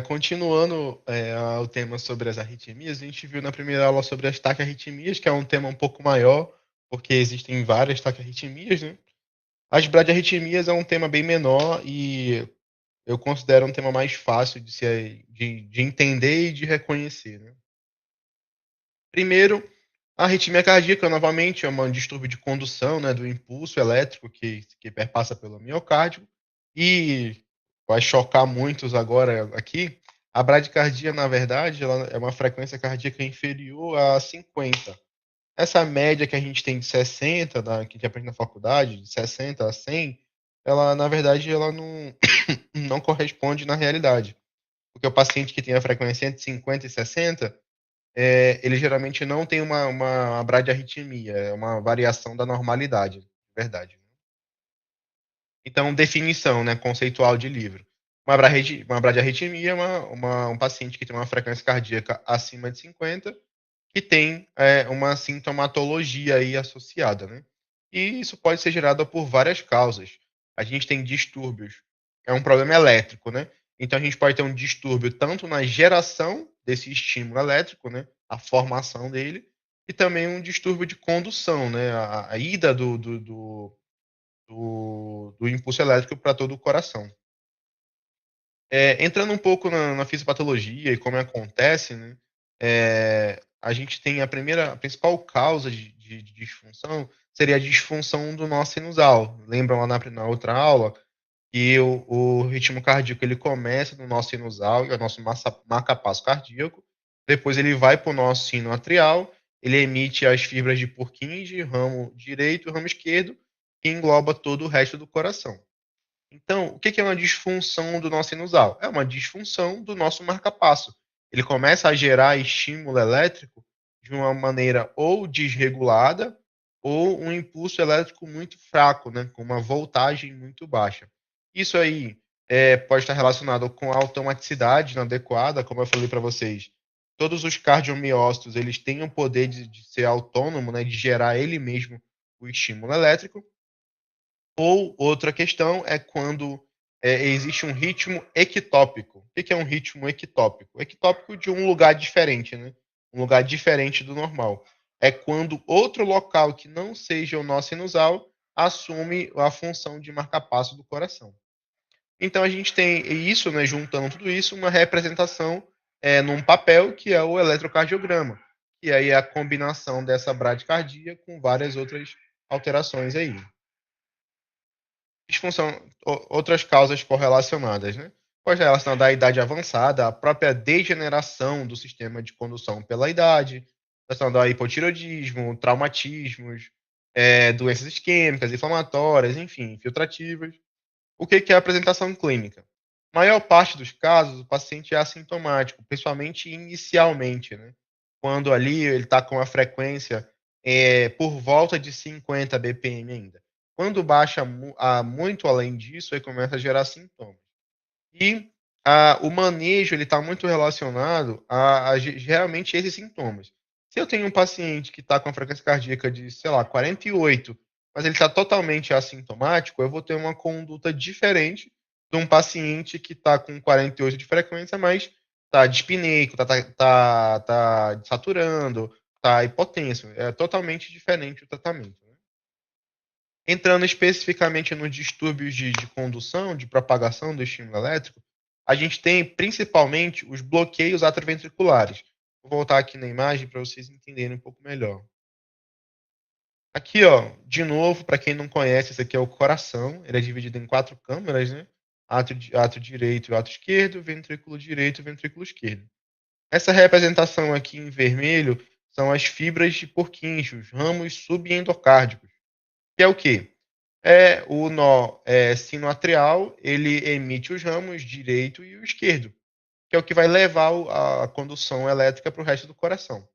Continuando o tema sobre as arritmias, a gente viu na primeira aula sobre as taquiarritmias, que é um tema um pouco maior, porque existem várias taquiarritmias, né? As bradiarritmias é um tema bem menor e eu considero um tema mais fácil de entender e de reconhecer, né? Primeiro, a arritmia cardíaca, novamente, é um distúrbio de condução, né, do impulso elétrico que perpassa pelo miocárdio e vai chocar muitos agora aqui. A bradicardia, na verdade, ela é uma frequência cardíaca inferior a 50. Essa média que a gente tem de 60, que a gente aprende na faculdade, de 60 a 100, ela, na verdade, ela não, não corresponde na realidade. Porque o paciente que tem a frequência entre 50 e 60, ele geralmente não tem uma bradiarritmia, é uma variação da normalidade, verdade. Então, definição, né, conceitual de livro. Uma bradiarritmia é um paciente que tem uma frequência cardíaca acima de 50, que tem uma sintomatologia aí associada, né? E isso pode ser gerado por várias causas. A gente tem distúrbios, é um problema elétrico, né? Então a gente pode ter um distúrbio tanto na geração desse estímulo elétrico, né? A formação dele, e também um distúrbio de condução, né? A ida do impulso elétrico para todo o coração. Entrando um pouco na fisiopatologia e como acontece, né? A gente tem a principal causa de disfunção seria a disfunção do nó sinusal. Lembram lá na outra aula que o ritmo cardíaco ele começa no nó sinusal, que é o nosso marca-passo cardíaco, depois ele vai para o nosso sino atrial, ele emite as fibras de Purkinje, ramo direito e ramo esquerdo, que engloba todo o resto do coração. Então, o que é uma disfunção do nosso sinusal? É uma disfunção do nosso marca-passo. Ele começa a gerar estímulo elétrico de uma maneira ou desregulada ou um impulso elétrico muito fraco, né, com uma voltagem muito baixa. Isso aí pode estar relacionado com a automaticidade inadequada, como eu falei para vocês. Todos os cardiomiócitos eles têm o poder de ser autônomo, né, de gerar ele mesmo o estímulo elétrico. Ou outra questão é quando existe um ritmo ectópico. O que é um ritmo ectópico? Ectópico de um lugar diferente, né? Um lugar diferente do normal. É quando outro local que não seja o nosso sinusal assume a função de marca-passo do coração. Então a gente tem isso, né, juntando tudo isso, uma representação num papel que é o eletrocardiograma, que aí é a combinação dessa bradicardia com várias outras alterações aí. Disfunção, outras causas correlacionadas, né? Pode relacionar à idade avançada, a própria degeneração do sistema de condução pela idade, relacionado ao hipotireoidismo, traumatismos, doenças isquêmicas, inflamatórias, enfim, infiltrativas. O que é a apresentação clínica? Na maior parte dos casos, o paciente é assintomático, principalmente inicialmente, né? Quando ali ele está com a frequência por volta de 50 BPM ainda. Quando baixa muito além disso, aí começa a gerar sintomas. E o manejo ele está muito relacionado a geralmente esses sintomas. Se eu tenho um paciente que está com a frequência cardíaca de, sei lá, 48, mas ele está totalmente assintomático, eu vou ter uma conduta diferente de um paciente que está com 48 de frequência, mas está dispneico, está saturando, está hipotenso. É totalmente diferente o tratamento, né? Entrando especificamente nos distúrbios de condução, de propagação do estímulo elétrico, a gente tem principalmente os bloqueios atrioventriculares. Vou voltar aqui na imagem para vocês entenderem um pouco melhor. Aqui, ó, de novo, para quem não conhece, esse aqui é o coração. Ele é dividido em 4 câmaras, né? Átrio direito e átrio esquerdo, ventrículo direito e ventrículo esquerdo. Essa representação aqui em vermelho são as fibras de Purkinje, os ramos subendocárdicos, que é o quê? O nó sinoatrial, ele emite os ramos direito e o esquerdo, que é o que vai levar a condução elétrica para o resto do coração.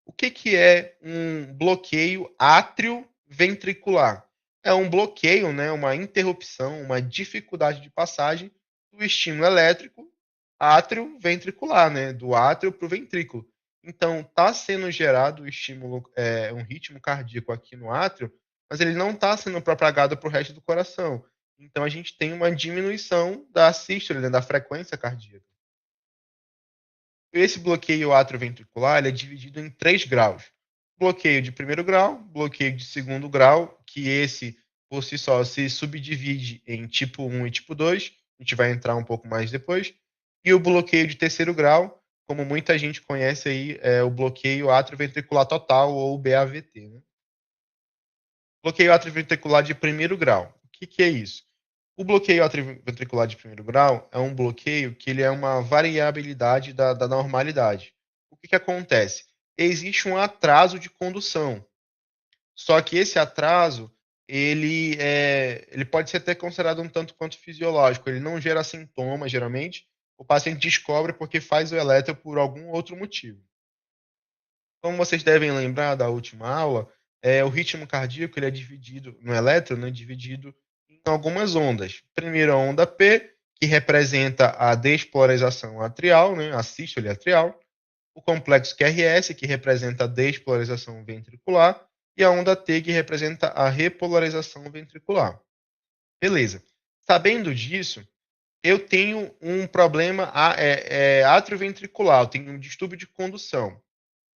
O que é um bloqueio átrio-ventricular? É um bloqueio, né, uma interrupção, uma dificuldade de passagem do estímulo elétrico átrio-ventricular, né, do átrio para o ventrículo. Então, está sendo gerado o estímulo, um ritmo cardíaco aqui no átrio, mas ele não está sendo propagado para o resto do coração. Então, a gente tem uma diminuição da sístole, né, da frequência cardíaca. Esse bloqueio atrioventricular ele é dividido em 3 graus. Bloqueio de primeiro grau, bloqueio de segundo grau, que esse, por si só, se subdivide em tipo 1 e tipo 2, a gente vai entrar um pouco mais depois, e o bloqueio de terceiro grau, como muita gente conhece aí, é o bloqueio atrioventricular total, ou BAVT, né? Bloqueio atrioventricular de primeiro grau. O que é isso? O bloqueio atrioventricular de primeiro grau é um bloqueio que ele é uma variabilidade da normalidade. O que acontece? Existe um atraso de condução, só que esse atraso ele pode ser até considerado um tanto quanto fisiológico. Ele não gera sintomas, geralmente. O paciente descobre porque faz o eletro por algum outro motivo. Como vocês devem lembrar da última aula, o ritmo cardíaco ele é dividido no eletro, né, dividido em algumas ondas. Primeiro a onda P, que representa a despolarização atrial, né, a sístole atrial. O complexo QRS, que representa a despolarização ventricular. E a onda T, que representa a repolarização ventricular. Beleza. Sabendo disso, eu tenho um problema atrioventricular, eu tenho um distúrbio de condução.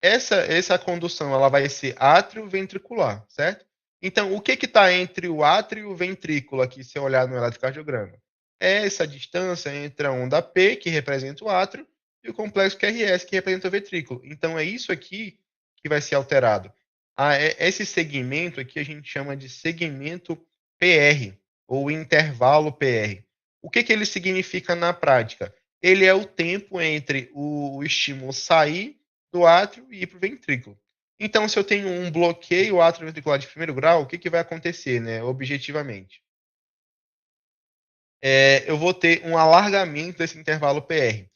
Essa condução ela vai ser atrioventricular, certo? Então, o que está entre o átrio e o ventrículo aqui, se eu olhar no eletrocardiograma? É essa distância entre a onda P, que representa o átrio, e o complexo QRS, que representa o ventrículo. Então, é isso aqui que vai ser alterado. Esse segmento aqui a gente chama de segmento PR, ou intervalo PR. O que ele significa na prática? Ele é o tempo entre o estímulo sair do átrio e ir para o ventrículo. Então, se eu tenho um bloqueio atrioventricular de primeiro grau, o que vai acontecer, né, objetivamente? Eu vou ter um alargamento desse intervalo PR.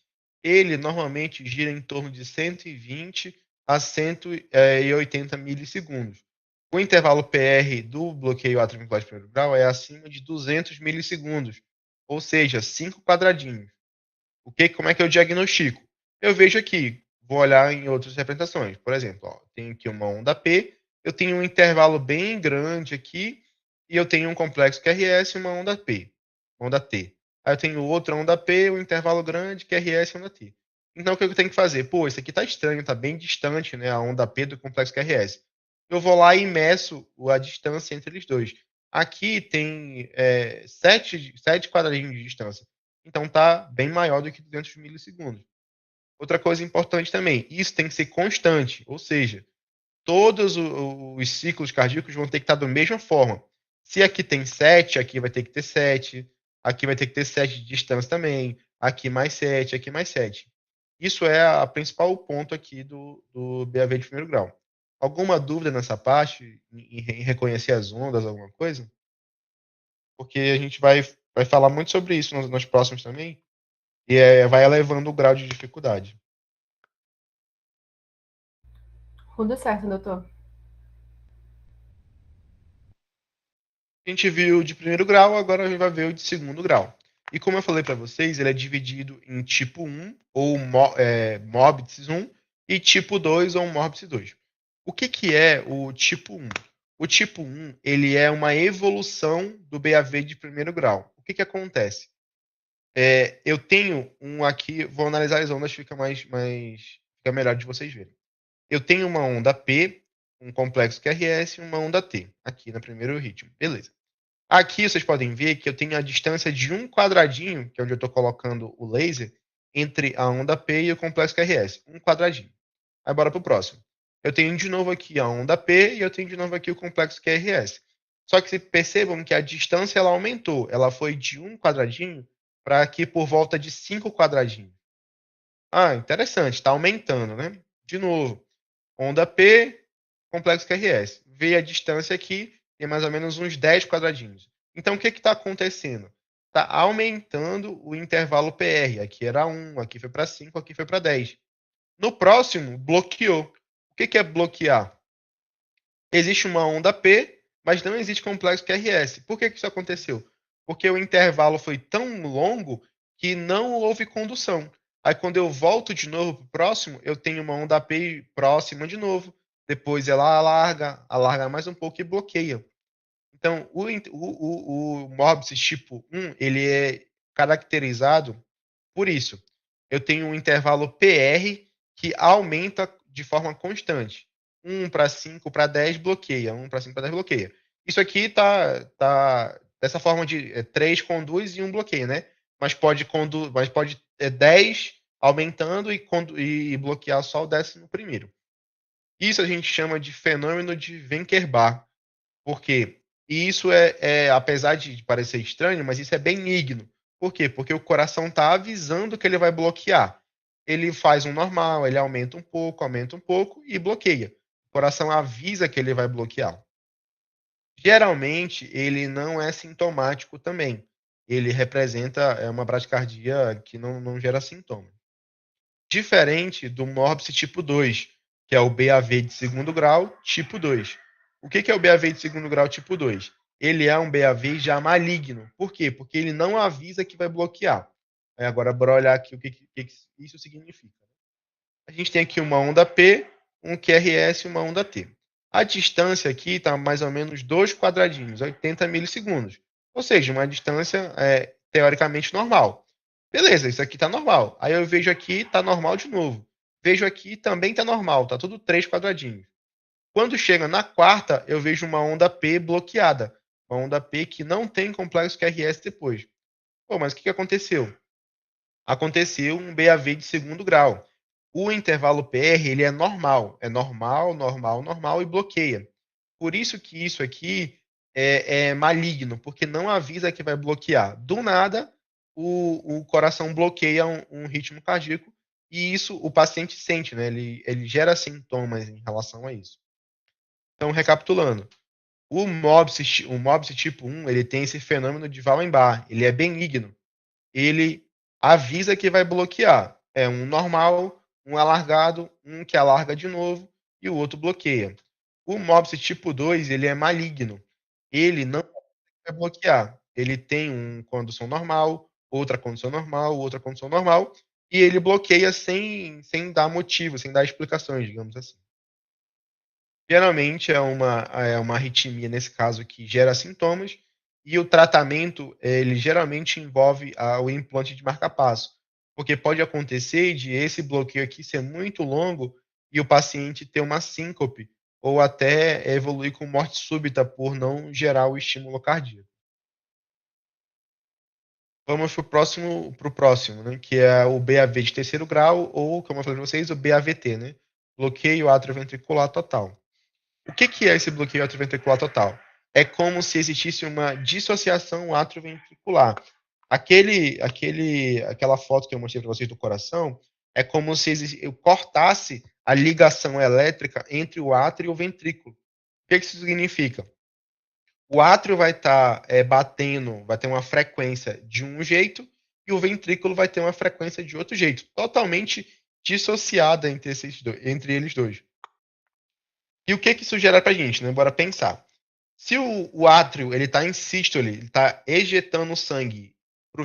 Ele normalmente gira em torno de 120 a 180 milissegundos. O intervalo PR do bloqueio atrioventricular de primeiro grau é acima de 200 milissegundos, ou seja, 5 quadradinhos. Como é que eu diagnostico? Eu vejo aqui, vou olhar em outras representações. Por exemplo, tenho aqui uma onda P, eu tenho um intervalo bem grande aqui, e eu tenho um complexo QRS e uma onda P, onda T. Aí eu tenho outra onda P, um intervalo grande, QRS e onda T. Então o que eu tenho que fazer? Pô, isso aqui está estranho, está bem distante, né, a onda P do complexo QRS. Eu vou lá e meço a distância entre eles dois. Aqui tem 7 quadradinhos de distância. Então tá bem maior do que 200 milissegundos. Outra coisa importante também, isso tem que ser constante, ou seja, todos os ciclos cardíacos vão ter que estar da mesma forma. Se aqui tem 7, aqui vai ter que ter 7, aqui vai ter que ter 7 de distância também, aqui mais 7, aqui mais 7. Isso é a principal ponto aqui do BAV de primeiro grau. Alguma dúvida nessa parte, em reconhecer as ondas, alguma coisa? Porque a gente vai falar muito sobre isso nos próximos também, e vai elevando o grau de dificuldade. Tudo certo, doutor. A gente viu de primeiro grau, agora a gente vai ver o de segundo grau. E como eu falei para vocês, ele é dividido em tipo 1, ou Morbitz 1, e tipo 2, ou Morbitz 2. O que é o tipo 1? O tipo 1 ele é uma evolução do BAV de primeiro grau. O que acontece? Eu tenho um aqui, vou analisar as ondas, fica fica melhor de vocês verem. Eu tenho uma onda P, um complexo QRS e uma onda T, aqui no primeiro ritmo. Beleza. Aqui vocês podem ver que eu tenho a distância de um quadradinho, que é onde eu estou colocando o laser, entre a onda P e o complexo QRS. Um quadradinho. Aí bora para o próximo. Eu tenho de novo aqui a onda P e eu tenho de novo aqui o complexo QRS. Só que percebam que a distância ela aumentou. Ela foi de um quadradinho para aqui por volta de 5 quadradinhos. Ah, interessante, está aumentando, né? De novo, onda P, complexo QRS. Vê a distância aqui, tem mais ou menos uns 10 quadradinhos. Então, o que está acontecendo? Está aumentando o intervalo PR. Aqui era 1, aqui foi para 5, aqui foi para 10. No próximo, bloqueou. O que é bloquear? Existe uma onda P, mas não existe complexo QRS. Por que isso aconteceu? Porque o intervalo foi tão longo que não houve condução. Aí quando eu volto de novo para o próximo, eu tenho uma onda P próxima de novo. Depois ela alarga mais um pouco e bloqueia. Então, o Morbis tipo 1, ele é caracterizado por isso. eu tenho um intervalo PR que aumenta de forma constante. 1 para 5 para 10 bloqueia, 1 para 5 para 10 bloqueia. Isso aqui tá dessa forma de 3 conduz e 1 bloqueia, né? Mas pode 10 aumentando e bloquear só o 11º. Isso a gente chama de fenômeno de Wencker-Bar. Por quê? E isso apesar de parecer estranho, mas isso é benigno. Por quê? Porque o coração está avisando que ele vai bloquear. Ele faz um normal, ele aumenta um pouco e bloqueia. O coração avisa que ele vai bloquear. Geralmente, ele não é sintomático também. Ele representa uma bradicardia que não gera sintoma. Diferente do Morbis tipo 2, que é o BAV de segundo grau tipo 2. O que é o BAV de segundo grau tipo 2? Ele é um BAV já maligno. Por quê? Porque ele não avisa que vai bloquear. Agora, bora olhar aqui o que isso significa. A gente tem aqui uma onda P, um QRS e uma onda T. A distância aqui está mais ou menos 2 quadradinhos, 80 milissegundos. Ou seja, uma distância teoricamente normal. Beleza, isso aqui está normal. Aí eu vejo aqui, está normal de novo. Vejo aqui, também está normal, está tudo 3 quadradinhos. Quando chega na quarta, eu vejo uma onda P bloqueada. Uma onda P que não tem complexo QRS depois. Pô, mas o que aconteceu? Aconteceu um BAV de segundo grau. O intervalo PR ele é normal e bloqueia. Por isso que isso aqui é maligno, porque não avisa que vai bloquear. Do nada, o coração bloqueia um ritmo cardíaco e isso o paciente sente, né? Ele gera sintomas em relação a isso. Então, recapitulando, o MOBS tipo 1 ele tem esse fenômeno de Wallenbach, ele é benigno. Ele avisa que vai bloquear. É um normal, um alargado, um que alarga de novo e o outro bloqueia. O MOBS tipo 2, ele é maligno. Ele não vai bloquear. Ele tem uma condução normal, outra condução normal, outra condução normal, e ele bloqueia sem dar motivo, sem dar explicações, digamos assim. Geralmente é uma arritmia, nesse caso, que gera sintomas, e o tratamento, ele geralmente envolve o implante de marca-passo, porque pode acontecer de esse bloqueio aqui ser muito longo e o paciente ter uma síncope ou até evoluir com morte súbita por não gerar o estímulo cardíaco. Vamos pro próximo, né, que é o BAV de terceiro grau ou, como eu falei para vocês, o BAVT, né? Bloqueio atrioventricular total. O que é esse bloqueio atrioventricular total? É como se existisse uma dissociação atrioventricular. Aquela foto que eu mostrei para vocês do coração é como se eu cortasse a ligação elétrica entre o átrio e o ventrículo. O que isso significa? O átrio vai estar batendo, vai ter uma frequência de um jeito e o ventrículo vai ter uma frequência de outro jeito, totalmente dissociada entre eles dois. E o que isso gera para a gente, né? Bora pensar. Se o átrio ele está em sístole, ele está ejetando sangue para o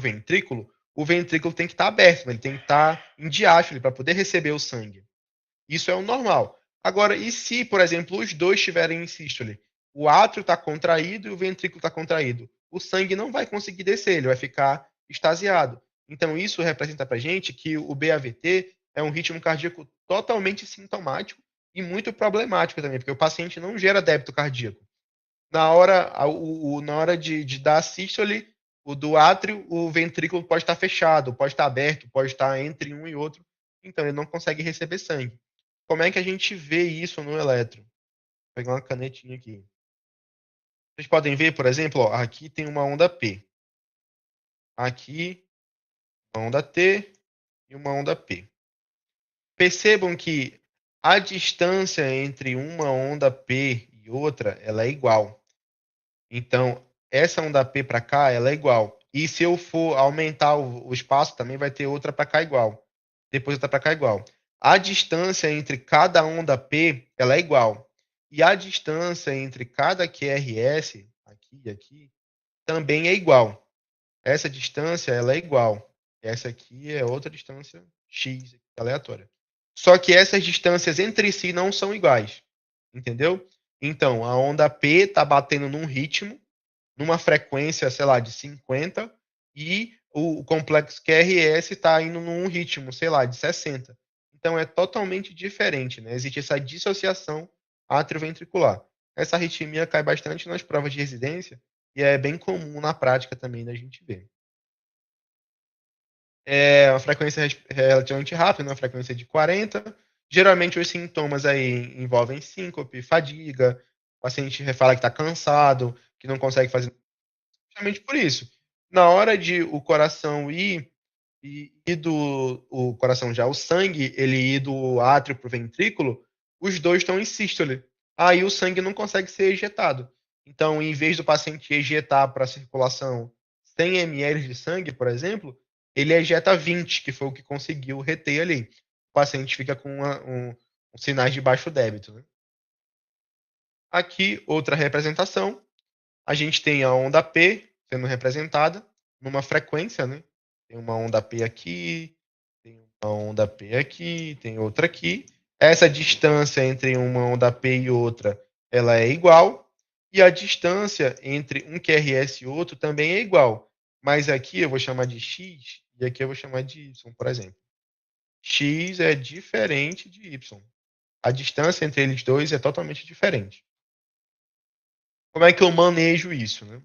ventrículo tem que estar aberto, né? Ele tem que estar em diástole para poder receber o sangue. Isso é o normal. Agora, e se, por exemplo, os dois estiverem em sístole? O átrio está contraído e o ventrículo está contraído. O sangue não vai conseguir descer, ele vai ficar extasiado. Então, isso representa para a gente que o BAVT é um ritmo cardíaco totalmente sintomático e muito problemático também, porque o paciente não gera débito cardíaco. Na hora de dar a sístole, o do átrio, o ventrículo pode estar fechado, pode estar aberto, pode estar entre um e outro, então ele não consegue receber sangue. Como é que a gente vê isso no eletro? Vou pegar uma canetinha aqui. Vocês podem ver, por exemplo, ó, aqui tem uma onda P. Aqui, uma onda T e uma onda P. Percebam que a distância entre uma onda P e outra, ela é igual. Então, essa onda P para cá, ela é igual. E se eu for aumentar o espaço, também vai ter outra para cá igual. Depois outra para cá igual. A distância entre cada onda P, ela é igual. E a distância entre cada QRS, aqui e aqui, também é igual. Essa distância, ela é igual. Essa aqui é outra distância X, aleatória. Só que essas distâncias entre si não são iguais. Entendeu? Então, a onda P está batendo num ritmo, numa frequência, sei lá, de 50, e o complexo QRS está indo num ritmo, sei lá, de 60. Então é totalmente diferente, né? Existe essa dissociação atrioventricular. Essa arritmia cai bastante nas provas de residência e é bem comum na prática também da gente ver. É uma frequência relativamente rápida, uma frequência de 40. Geralmente os sintomas aí envolvem síncope, fadiga, o paciente fala que está cansado, que não consegue fazer justamente por isso. Na hora de o coração ir do o coração já, o sangue, ele ir do átrio para o ventrículo, os dois estão em sístole. Aí o sangue não consegue ser ejetado. Então, em vez do paciente ejetar para a circulação 100 ml de sangue, por exemplo, ele ejeta 20, que foi o que conseguiu reter ali. O paciente fica com sinais de baixo débito, né? Aqui, outra representação, a gente tem a onda P sendo representada numa frequência, né? Tem uma onda P aqui, tem uma onda P aqui, tem outra aqui. Essa distância entre uma onda P e outra, ela é igual, e a distância entre um QRS e outro também é igual. Mas aqui eu vou chamar de X e aqui eu vou chamar de Y, por exemplo. X é diferente de Y. A distância entre eles dois é totalmente diferente. Como é que eu manejo isso, né?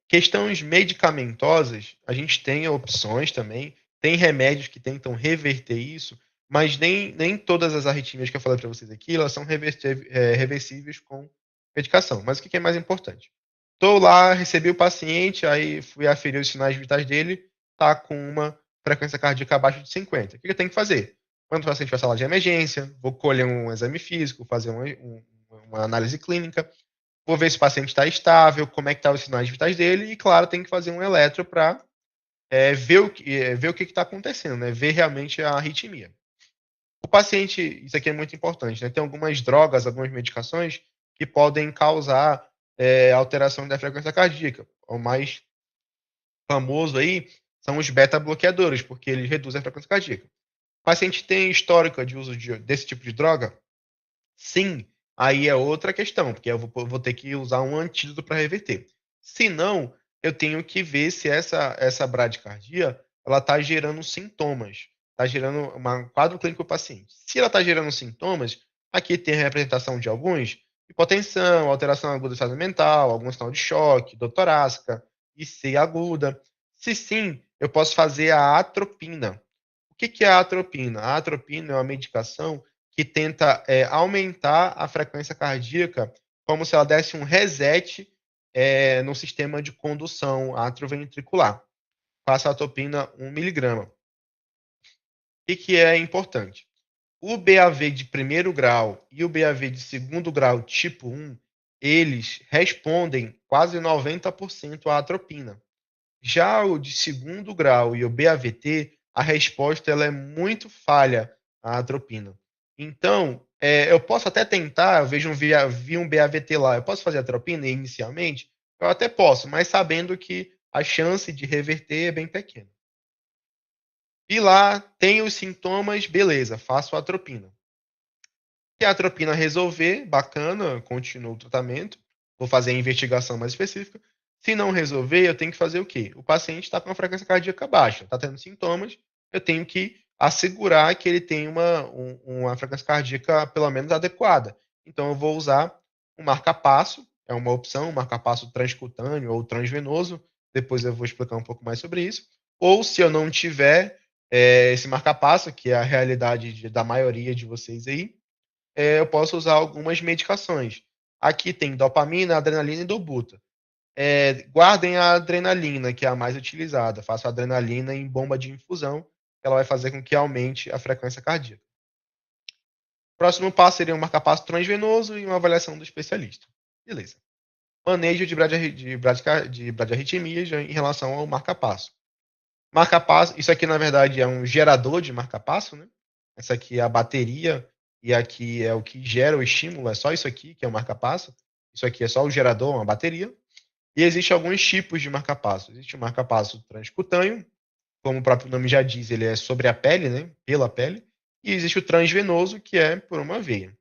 Questões medicamentosas, a gente tem opções também, tem remédios que tentam reverter isso, mas nem todas as arritmias que eu falei para vocês aqui, elas são reversíveis com medicação. Mas o que é mais importante? Estou lá, recebi o paciente, aí fui aferir os sinais vitais dele, tá com uma frequência cardíaca abaixo de 50. O que eu tenho que fazer? Quando o paciente vai à sala de emergência, vou colher um exame físico, fazer uma análise clínica, vou ver se o paciente está estável, como é que estão os sinais vitais dele, e claro, tem que fazer um eletro para ver o que está acontecendo, né? Ver realmente a arritmia. O paciente, isso aqui é muito importante, né? Tem algumas drogas, algumas medicações que podem causar alteração da frequência cardíaca. O mais famoso aí são os beta-bloqueadores, porque eles reduzem a frequência cardíaca. O paciente tem histórico de uso desse tipo de droga? Sim, aí é outra questão, porque eu vou ter que usar um antídoto para reverter. Se não, eu tenho que ver se essa bradicardia ela está gerando sintomas, está gerando um quadro clínico do paciente. Se ela está gerando sintomas, aqui tem a representação de alguns: hipotensão, alteração aguda do estado mental, algum sinal de choque, dor torácica, IC aguda. Se sim, eu posso fazer a atropina. O que é a atropina? A atropina é uma medicação que tenta aumentar a frequência cardíaca, como se ela desse um reset no sistema de condução atrioventricular. Passa a atropina 1 miligrama. O que é importante? O BAV de primeiro grau e o BAV de segundo grau tipo 1, eles respondem quase 90% à atropina. Já o de segundo grau e o BAVT, a resposta ela é muito falha à atropina. Então, eu posso até tentar, eu vejo vi um BAVT lá, eu posso fazer atropina inicialmente? Eu até posso, mas sabendo que a chance de reverter é bem pequena. E lá tem os sintomas, beleza, faço a atropina. Se a atropina resolver, bacana, continuo o tratamento, vou fazer a investigação mais específica. Se não resolver, eu tenho que fazer o quê? O paciente está com uma frequência cardíaca baixa, está tendo sintomas, eu tenho que assegurar que ele tem uma frequência cardíaca pelo menos adequada. Então, eu vou usar um marca-passo, é uma opção, um marca-passo transcutâneo ou transvenoso, depois eu vou explicar um pouco mais sobre isso. Ou, se eu não tiver esse marca-passo, que é a realidade da maioria de vocês aí, eu posso usar algumas medicações. Aqui tem dopamina, adrenalina e dobuta. Guardem a adrenalina, que é a mais utilizada. Faço a adrenalina em bomba de infusão, que ela vai fazer com que aumente a frequência cardíaca. Próximo passo seria um marca-passo transvenoso e uma avaliação do especialista. Beleza. Manejo de bradiarritmias em relação ao marca-passo. Marca-passo, isso aqui na verdade é um gerador de marca-passo, né? Essa aqui é a bateria e aqui é o que gera o estímulo, é só isso aqui que é o marca-passo. Isso aqui é só o gerador, uma bateria. E existem alguns tipos de marca-passo. Existe o marca-passo transcutâneo, como o próprio nome já diz, ele é sobre a pele, né? Pela pele. E existe o transvenoso, que é por uma veia.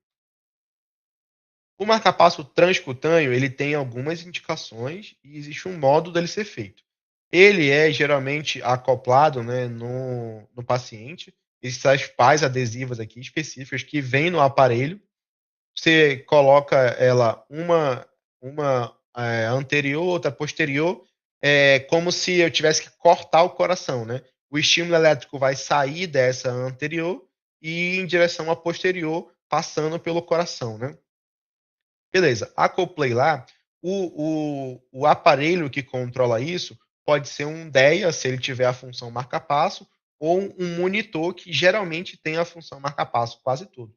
O marca-passo transcutâneo, ele tem algumas indicações e existe um modo dele ser feito. Ele é geralmente acoplado, né, no paciente. Essas pás adesivas aqui específicas que vêm no aparelho. Você coloca ela uma anterior, outra posterior, como se eu tivesse que cortar o coração, né. O estímulo elétrico vai sair dessa anterior e ir em direção à posterior, passando pelo coração, né. Beleza, acoplei lá, o aparelho que controla isso pode ser um DEA, se ele tiver a função marca-passo, ou um monitor que geralmente tem a função marca-passo, quase tudo.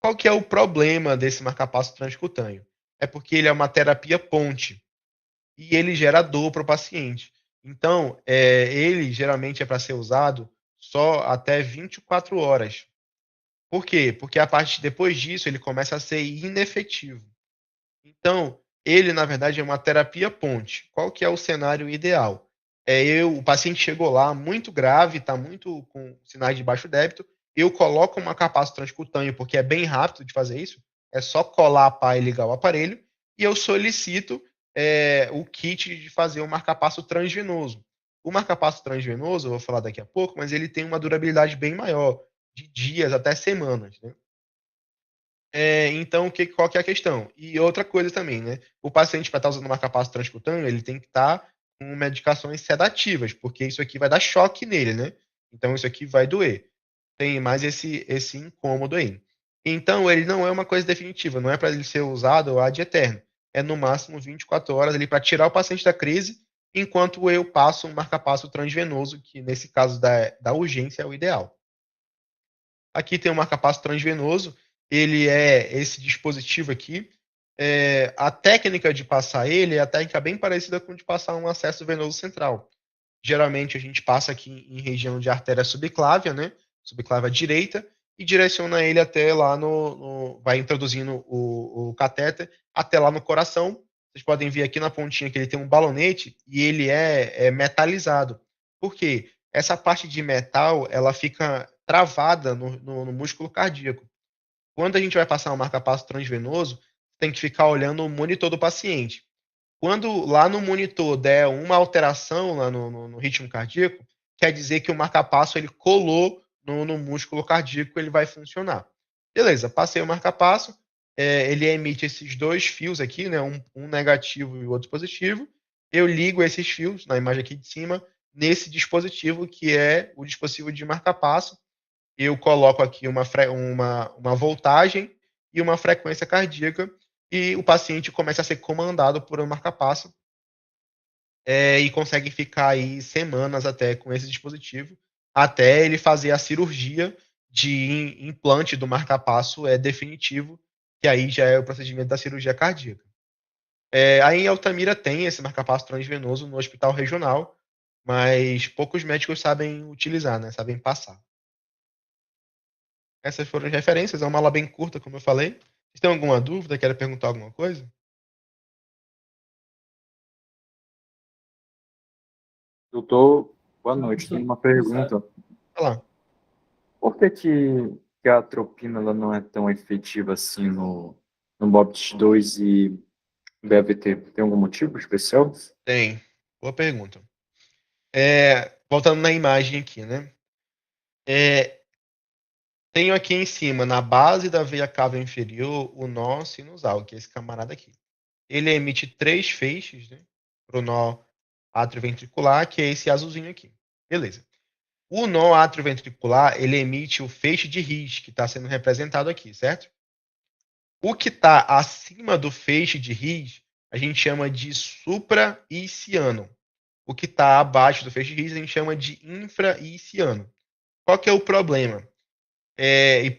Qual que é o problema desse marca-passo transcutâneo? É porque ele é uma terapia ponte e ele gera dor para o paciente. Então, ele geralmente é para ser usado só até 24 horas. Por quê? Porque a partir depois disso ele começa a ser inefetivo. Então, ele na verdade é uma terapia ponte. Qual que é o cenário ideal? O paciente chegou lá muito grave, está muito com sinais de baixo débito, eu coloco uma marca-passo transcutâneo, porque é bem rápido de fazer isso, é só colar a pá e ligar o aparelho, e eu solicito, o kit de fazer o marca-passo transvenoso. O marca-passo transvenoso, eu vou falar daqui a pouco, mas ele tem uma durabilidade bem maior, de dias até semanas, né. Então qual que é a questão? E outra coisa também, né, o paciente para estar usando marca-passo transcutâneo, ele tem que estar com medicações sedativas, porque isso aqui vai dar choque nele, né, então isso aqui vai doer. Tem mais esse incômodo aí. Então ele não é uma coisa definitiva, não é para ele ser usado ad eterno, é no máximo 24 horas ali para tirar o paciente da crise, enquanto eu passo um marca-passo transvenoso, que nesse caso da urgência é o ideal. Aqui tem o marca-passo transvenoso, ele é esse dispositivo aqui. A técnica de passar ele é a técnica bem parecida com de passar um acesso venoso central. Geralmente a gente passa aqui em região de artéria subclávia, né? Subclávia direita, e direciona ele até lá vai introduzindo o catéter até lá no coração. Vocês podem ver aqui na pontinha que ele tem um balonete e ele é metalizado. Por quê? Essa parte de metal, ela fica travada no músculo cardíaco. Quando a gente vai passar um marca-passo transvenoso, tem que ficar olhando o monitor do paciente. Quando lá no monitor der uma alteração lá no ritmo cardíaco, quer dizer que o marca-passo ele colou no músculo cardíaco, ele vai funcionar. Beleza, passei o marca-passo, ele emite esses 2 fios aqui, né, um negativo e o outro positivo. Eu ligo esses fios, na imagem aqui de cima, nesse dispositivo que é o dispositivo de marca-passo. Eu coloco aqui uma voltagem e uma frequência cardíaca, e o paciente começa a ser comandado por um marca-passo, e consegue ficar aí semanas até com esse dispositivo, até ele fazer a cirurgia de implante do marca-passo definitivo, que aí já é o procedimento da cirurgia cardíaca. Aí em Altamira tem esse marca-passo transvenoso no hospital regional, mas poucos médicos sabem utilizar, né, sabem passar. Essas foram as referências, é uma aula bem curta, como eu falei. Vocês têm alguma dúvida? Querem perguntar alguma coisa? Doutor, boa noite. Tenho uma pergunta. Vai lá. Por que a atropina ela não é tão efetiva assim no MOBT2 e BAVT? Tem algum motivo especial? Tem. Boa pergunta. Voltando na imagem aqui, né? É, tenho aqui em cima, na base da veia cava inferior, o nó sinusal, que é esse camarada aqui. Ele emite 3 feixes, né? Pro nó atrioventricular, que é esse azulzinho aqui. Beleza. O nó atrioventricular, ele emite o feixe de His, que está sendo representado aqui, certo? O que está acima do feixe de His, a gente chama de supraiciano. O que está abaixo do feixe de His, a gente chama de infraiciano. Qual que é o problema?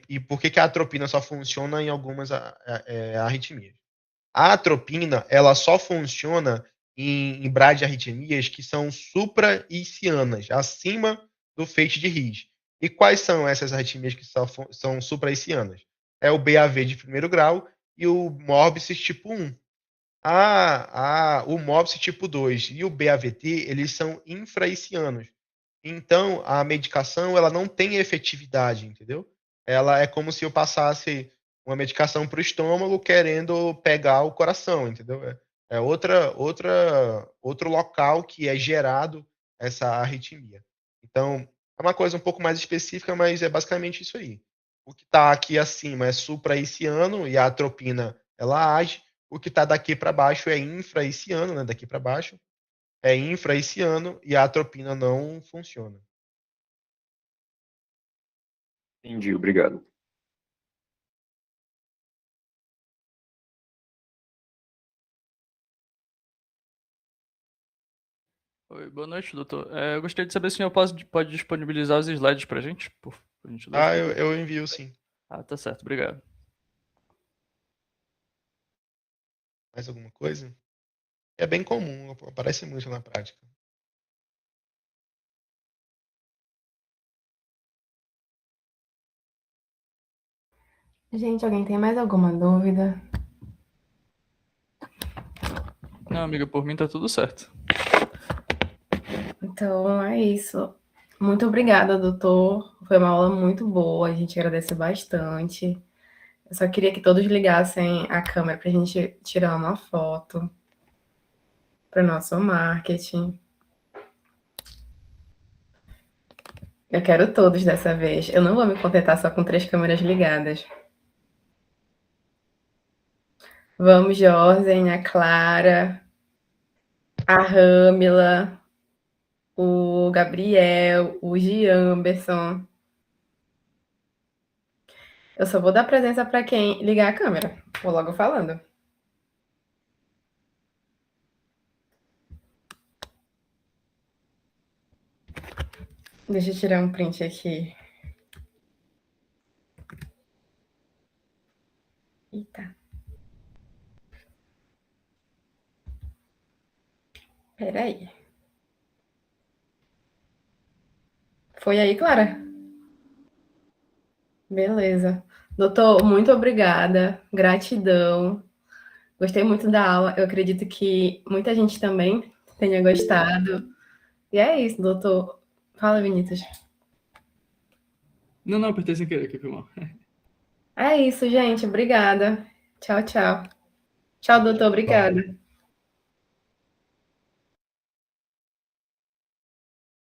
E por que a atropina só funciona em algumas arritmias? A atropina, ela só funciona em bradiarritmias que são supraicianas, acima do feixe de His. E quais são essas arritmias que são supraicianas? É o BAV de primeiro grau e o Morbis tipo 1. O Morbis tipo 2 e o BAVT, eles são infraicianos. Então, a medicação, ela não tem efetividade, entendeu? Ela é como se eu passasse uma medicação para o estômago querendo pegar o coração, entendeu? É outro local que é gerado essa arritmia. Então, é uma coisa um pouco mais específica, mas é basicamente isso aí. O que está aqui acima é supraiciano e a atropina ela age. O que está daqui para baixo é infraiciano, né? Daqui para baixo é infraiciano e a atropina não funciona. Entendi, obrigado. Oi, boa noite, doutor. Eu gostaria de saber se o senhor pode disponibilizar os slides para a gente, por gentileza. Ah, eu envio sim. Ah, tá certo, obrigado. Mais alguma coisa? É bem comum, aparece muito na prática. Gente, alguém tem mais alguma dúvida? Não, amiga, por mim tá tudo certo. Então é isso. Muito obrigada, doutor. Foi uma aula muito boa, a gente agradece bastante. Eu só queria que todos ligassem a câmera para a gente tirar uma foto para o nosso marketing. Eu quero todos dessa vez. Eu não vou me contentar só com 3 câmeras ligadas. Vamos, Jorzen, a Clara, a Râmila, o Gabriel, o Giamberson. Eu só vou dar presença para quem ligar a câmera. Vou logo falando. Deixa eu tirar um print aqui. Eita. Peraí. Foi aí, Clara? Beleza. Doutor, muito obrigada. Gratidão. Gostei muito da aula. Eu acredito que muita gente também tenha gostado. E é isso, doutor. Fala, Vinícius. Não, apertei sem querer, que foi mal. É isso, gente. Obrigada. Tchau, tchau. Tchau, doutor. Obrigada.